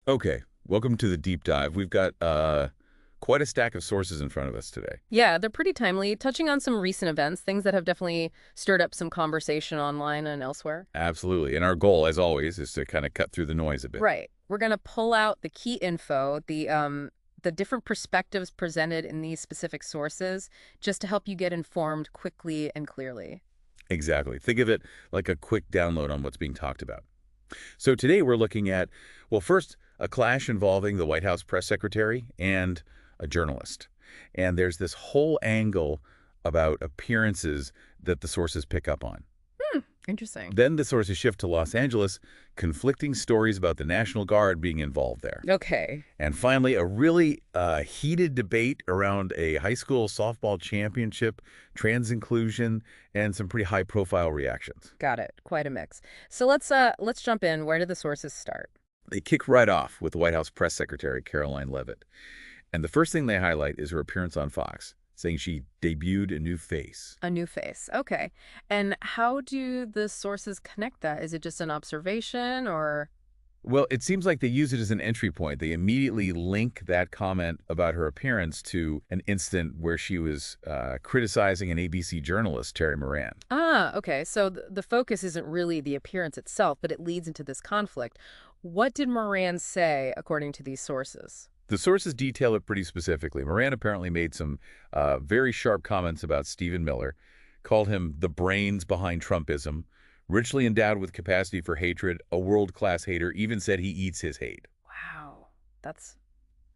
Okay, welcome to the deep dive. We've got quite a stack of sources in front of us today. Yeah, they're pretty timely, touching on some recent events, things that have definitely stirred up some conversation online and elsewhere. Absolutely. And our goal, as always, is to kind of cut through the noise a bit. Right. We're going to pull out the key info, the different perspectives presented in these specific sources, just to help you get informed quickly and clearly. Exactly. Think of it like a quick download on what's being talked about. So today we're looking at, well, first, a clash involving the White House press secretary and a journalist. And there's this whole angle about appearances that the sources pick up on. Interesting. Then the sources shift to Los Angeles, conflicting stories about the National Guard being involved there. Okay. And finally, a really heated debate around a high school softball championship, trans inclusion, and some pretty high-profile reactions. Got it. Quite a mix. So let's jump in. Where do the sources start? They kick right off with the White House press secretary, Caroline Leavitt. And the first thing they highlight is her appearance on Fox, saying she debuted a new face. A new face. Okay. And how do the sources connect that? Is it just an observation or? Well, it seems like they use it as an entry point. They immediately link that comment about her appearance to an incident where she was criticizing an ABC journalist, Terry Moran. Ah, okay. So the focus isn't really the appearance itself, but it leads into this conflict. What did Moran say, according to these sources? The sources detail it pretty specifically. Moran apparently made some very sharp comments about Stephen Miller, called him the brains behind Trumpism, richly endowed with capacity for hatred, a world-class hater, even said he eats his hate. Wow, that's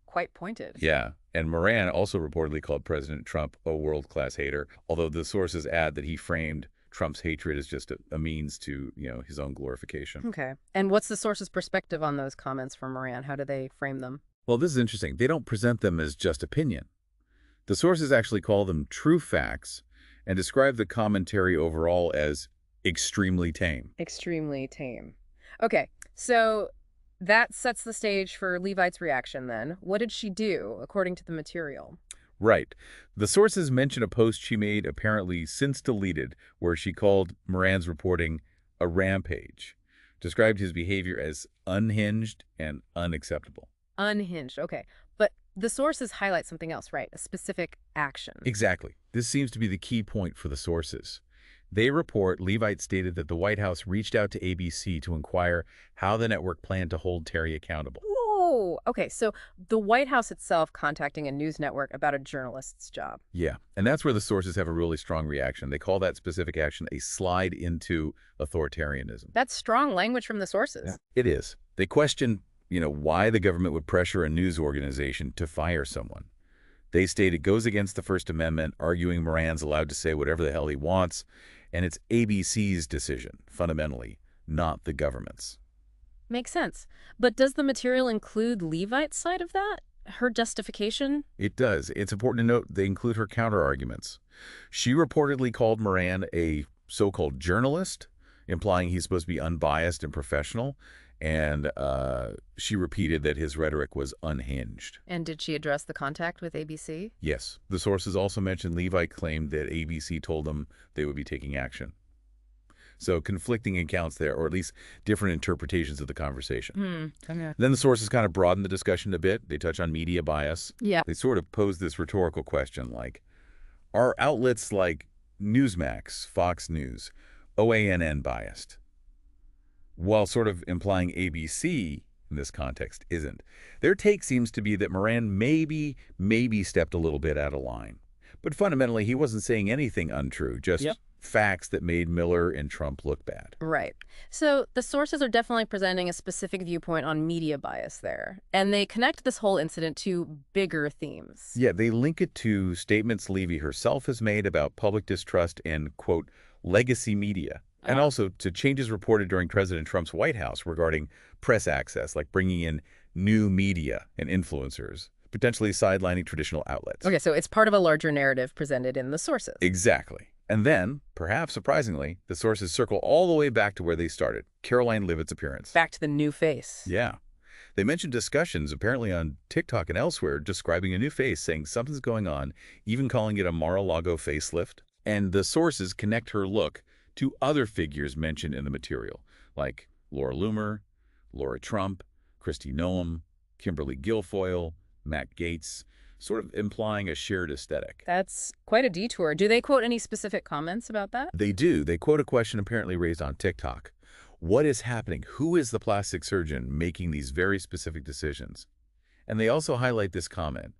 quite pointed. Yeah, and Moran also reportedly called President Trump a world-class hater, although the sources add that he framed Trump's hatred as just a means to, his own glorification. Okay. And what's the source's perspective on those comments from Moran? How do they frame them? Well, this is interesting. They don't present them as just opinion. The sources actually call them true facts and describe the commentary overall as extremely tame. Extremely tame. Okay, so that sets the stage for Leavitt's reaction then. What did she do, according to the material? Right. The sources mention a post she made, apparently since deleted, where she called Moran's reporting a rampage, described his behavior as unhinged and unacceptable. Unhinged. Okay. But the sources highlight something else, right? A specific action. Exactly. This seems to be the key point for the sources. They report Leavitt stated that the White House reached out to ABC to inquire how the network planned to hold Terry accountable. Whoa. Okay, so the White House itself contacting a news network about a journalist's job. Yeah, and that's where the sources have a really strong reaction. They call that specific action a slide into authoritarianism. That's strong language from the sources. Yeah, it is. They question why the government would pressure a news organization to fire someone. They state it goes against the First Amendment, arguing Moran's allowed to say whatever the hell he wants, and it's ABC's decision, fundamentally, not the government's. Makes sense. But does the material include Leavitt's side of that? Her justification? It does. It's important to note they include her counter-arguments. She reportedly called Moran a so-called journalist, implying he's supposed to be unbiased and professional, and she repeated that his rhetoric was unhinged. And did she address the contact with ABC? Yes. The sources also mentioned Leavitt claimed that ABC told them they would be taking action. So conflicting accounts there, or at least different interpretations of the conversation. Okay. Then the sources kind of broaden the discussion a bit. They touch on media bias. Yeah. They sort of pose this rhetorical question like, are outlets like Newsmax, Fox News, OANN biased? While sort of implying ABC in this context isn't. Their take seems to be that Moran maybe stepped a little bit out of line. But fundamentally, he wasn't saying anything untrue, just facts that made Miller and Trump look bad. Right. So the sources are definitely presenting a specific viewpoint on media bias there. And they connect this whole incident to bigger themes. Yeah, they link it to statements Levy herself has made about public distrust and, quote, legacy media. And also to changes reported during President Trump's White House regarding press access, like bringing in new media and influencers, potentially sidelining traditional outlets. Okay, so it's part of a larger narrative presented in the sources. Exactly. And then, perhaps surprisingly, the sources circle all the way back to where they started, Caroline Leavitt's appearance. Back to the new face. Yeah. They mentioned discussions, apparently on TikTok and elsewhere, describing a new face, saying something's going on, even calling it a Mar-a-Lago facelift. And the sources connect her look to other figures mentioned in the material, like Laura Loomer, Laura Trump, Kristi Noem, Kimberly Guilfoyle, Matt Gaetz, sort of implying a shared aesthetic. That's quite a detour. Do they quote any specific comments about that? They do. They quote a question apparently raised on TikTok. What is happening? Who is the plastic surgeon making these very specific decisions? And they also highlight this comment.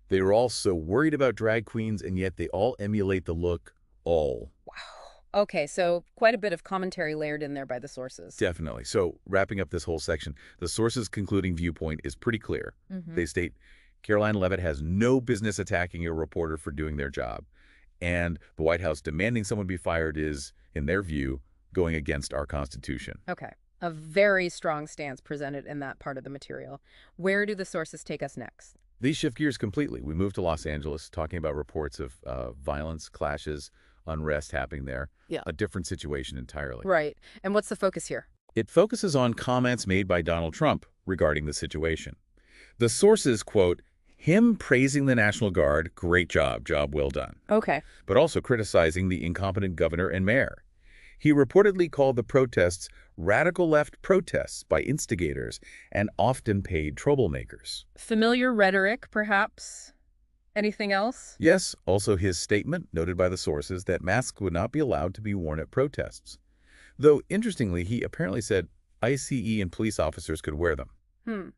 They are all so worried about drag queens, and yet they all emulate the look, all. Wow. Okay, so quite a bit of commentary layered in there by the sources. Definitely. So wrapping up this whole section, the source's concluding viewpoint is pretty clear. They state, Caroline Leavitt has no business attacking a reporter for doing their job. And the White House demanding someone be fired is, in their view, going against our Constitution. Okay. A very strong stance presented in that part of the material. Where do the sources take us next? These shift gears completely. We move to Los Angeles, talking about reports of violence, clashes, unrest happening there. Yeah. A different situation entirely. Right. And what's the focus here? It focuses on comments made by Donald Trump regarding the situation. The sources quote, him praising the National Guard, great job well done, Okay. but also criticizing the incompetent governor and mayor. He reportedly called the protests radical left protests by instigators and often paid troublemakers. Familiar rhetoric, perhaps? Anything else? Yes, also his statement, noted by the sources, that masks would not be allowed to be worn at protests. Though, interestingly, he apparently said ICE and police officers could wear them.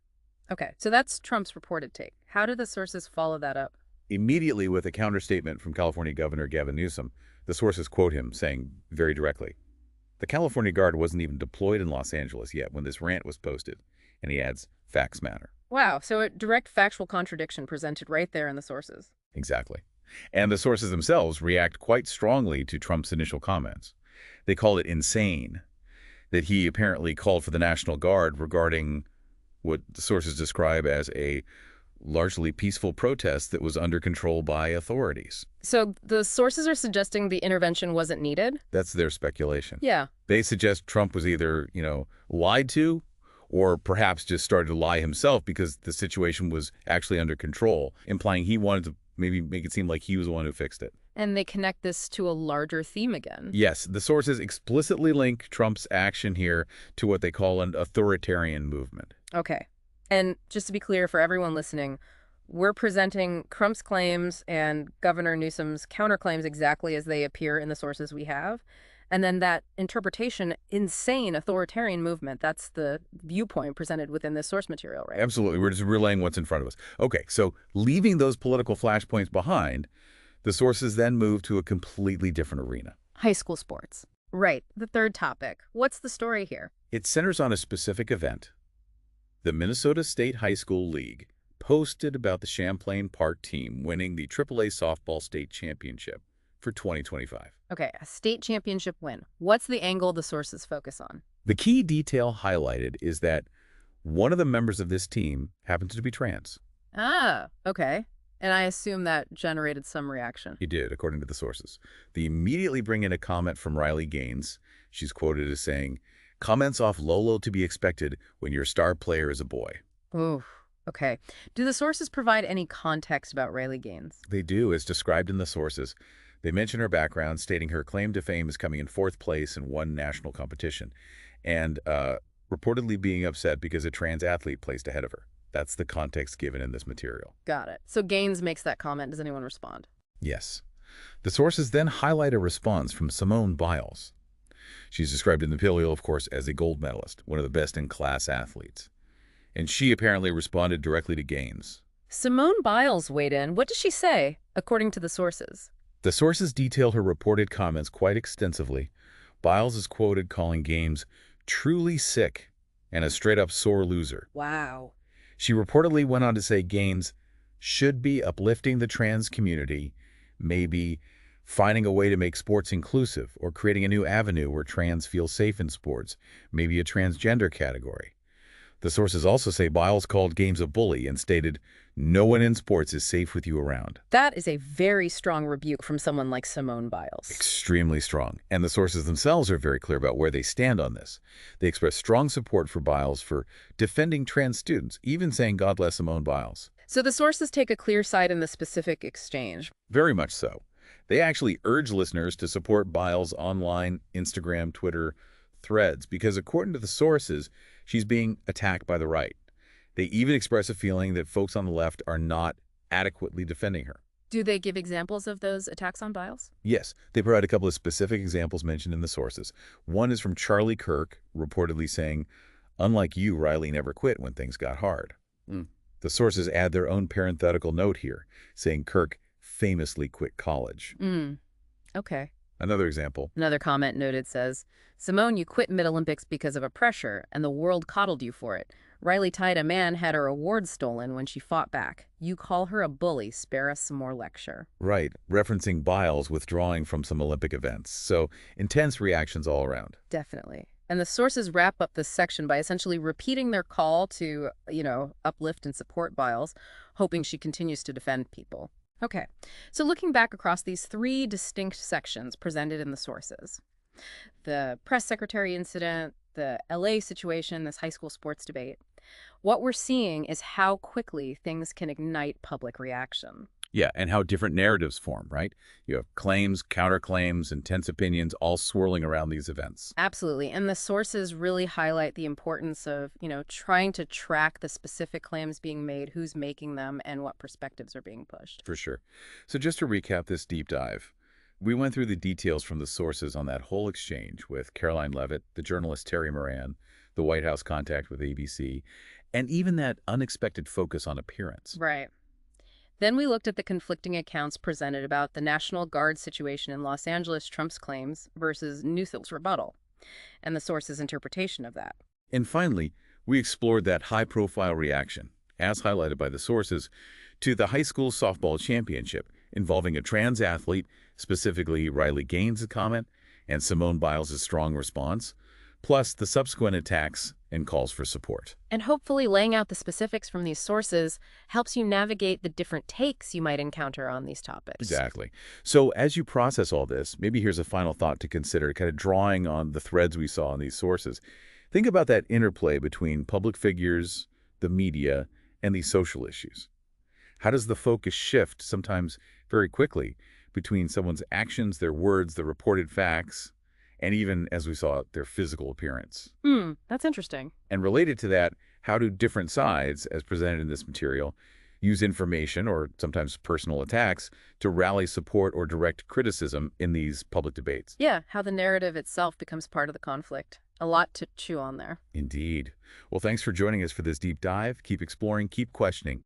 Okay, so that's Trump's reported take. How do the sources follow that up? Immediately with a counterstatement from California Governor Gavin Newsom, the sources quote him, saying very directly, the California Guard wasn't even deployed in Los Angeles yet when this rant was posted. And he adds, facts matter. Wow, so a direct factual contradiction presented right there in the sources. Exactly. And the sources themselves react quite strongly to Trump's initial comments. They call it insane that he apparently called for the National Guard regarding what the sources describe as a largely peaceful protest that was under control by authorities. So the sources are suggesting the intervention wasn't needed? That's their speculation. Yeah. They suggest Trump was either, lied to or perhaps just started to lie himself because the situation was actually under control, implying he wanted to maybe make it seem like he was the one who fixed it. And they connect this to a larger theme again. Yes, the sources explicitly link Trump's action here to what they call an authoritarian movement. Okay. And just to be clear for everyone listening, we're presenting Trump's claims and Governor Newsom's counterclaims exactly as they appear in the sources we have. And then that interpretation, insane authoritarian movement, that's the viewpoint presented within this source material, right? Absolutely. We're just relaying what's in front of us. Okay, so leaving those political flashpoints behind, the sources then move to a completely different arena. High school sports. Right. The third topic. What's the story here? It centers on a specific event. The Minnesota State High School League posted about the Champlain Park team winning the AAA Softball State Championship for 2025. Okay, a state championship win. What's the angle the sources focus on? The key detail highlighted is that one of the members of this team happens to be trans. Ah, okay. And I assume that generated some reaction. He did, according to the sources. They immediately bring in a comment from Riley Gaines. She's quoted as saying, comments off Lolo to be expected when your star player is a boy. Ooh, okay. Do the sources provide any context about Riley Gaines? They do, as described in the sources. They mention her background, stating her claim to fame is coming in 4th place in one national competition, and reportedly being upset because a trans athlete placed ahead of her. That's the context given in this material. Got it. So Gaines makes that comment. Does anyone respond? Yes. The sources then highlight a response from Simone Biles. She's described in the material, of course, as a gold medalist, one of the best-in-class athletes. And she apparently responded directly to Gaines. Simone Biles weighed in. What does she say, according to the sources? The sources detail her reported comments quite extensively. Biles is quoted calling Gaines truly sick and a straight-up sore loser. Wow. She reportedly went on to say Gaines should be uplifting the trans community, maybe finding a way to make sports inclusive or creating a new avenue where trans feel safe in sports, maybe a transgender category. The sources also say Biles called Gaines a bully and stated, no one in sports is safe with you around. That is a very strong rebuke from someone like Simone Biles. Extremely strong. And the sources themselves are very clear about where they stand on this. They express strong support for Biles for defending trans students, even saying God bless Simone Biles. So the sources take a clear side in the specific exchange. Very much so. They actually urge listeners to support Biles' online Instagram, Twitter threads because according to the sources, she's being attacked by the right. They even express a feeling that folks on the left are not adequately defending her. Do they give examples of those attacks on Biles? Yes, they provide a couple of specific examples mentioned in the sources. One is from Charlie Kirk, reportedly saying, "Unlike you, Riley never quit when things got hard." Mm. The sources add their own parenthetical note here, saying Kirk famously quit college. Okay. Another example. Another comment noted says, Simone, you quit Mid-Olympics because of a pressure, and the world coddled you for it. Riley Tide, man, had her award stolen when she fought back. You call her a bully. Spare us some more lecture. Right, referencing Biles withdrawing from some Olympic events. So intense reactions all around. Definitely. And the sources wrap up this section by essentially repeating their call to, uplift and support Biles, hoping she continues to defend people. Okay, so looking back across these three distinct sections presented in the sources, the press secretary incident, the LA situation, this high school sports debate, what we're seeing is how quickly things can ignite public reaction. Yeah, and how different narratives form, right? You have claims, counterclaims, intense opinions all swirling around these events. Absolutely. And the sources really highlight the importance of, trying to track the specific claims being made, who's making them, and what perspectives are being pushed. For sure. So just to recap this deep dive, we went through the details from the sources on that whole exchange with Caroline Leavitt, the journalist Terry Moran, the White House contact with ABC, and even that unexpected focus on appearance. Right. Then we looked at the conflicting accounts presented about the National Guard situation in Los Angeles, Trump's claims, versus Newsom's rebuttal, and the source's interpretation of that. And finally, we explored that high-profile reaction, as highlighted by the sources, to the high school softball championship involving a trans athlete, specifically Riley Gaines' comment, and Simone Biles' strong response, plus the subsequent attacks and calls for support. And hopefully laying out the specifics from these sources helps you navigate the different takes you might encounter on these topics. Exactly. So as you process all this, maybe here's a final thought to consider, kind of drawing on the threads we saw in these sources. Think about that interplay between public figures, the media, and these social issues. How does the focus shift, sometimes very quickly, between someone's actions, their words, the reported facts, and even, as we saw, their physical appearance? That's interesting. And related to that, how do different sides, as presented in this material, use information or sometimes personal attacks to rally support or direct criticism in these public debates? Yeah, how the narrative itself becomes part of the conflict. A lot to chew on there. Indeed. Well, thanks for joining us for this deep dive. Keep exploring, keep questioning.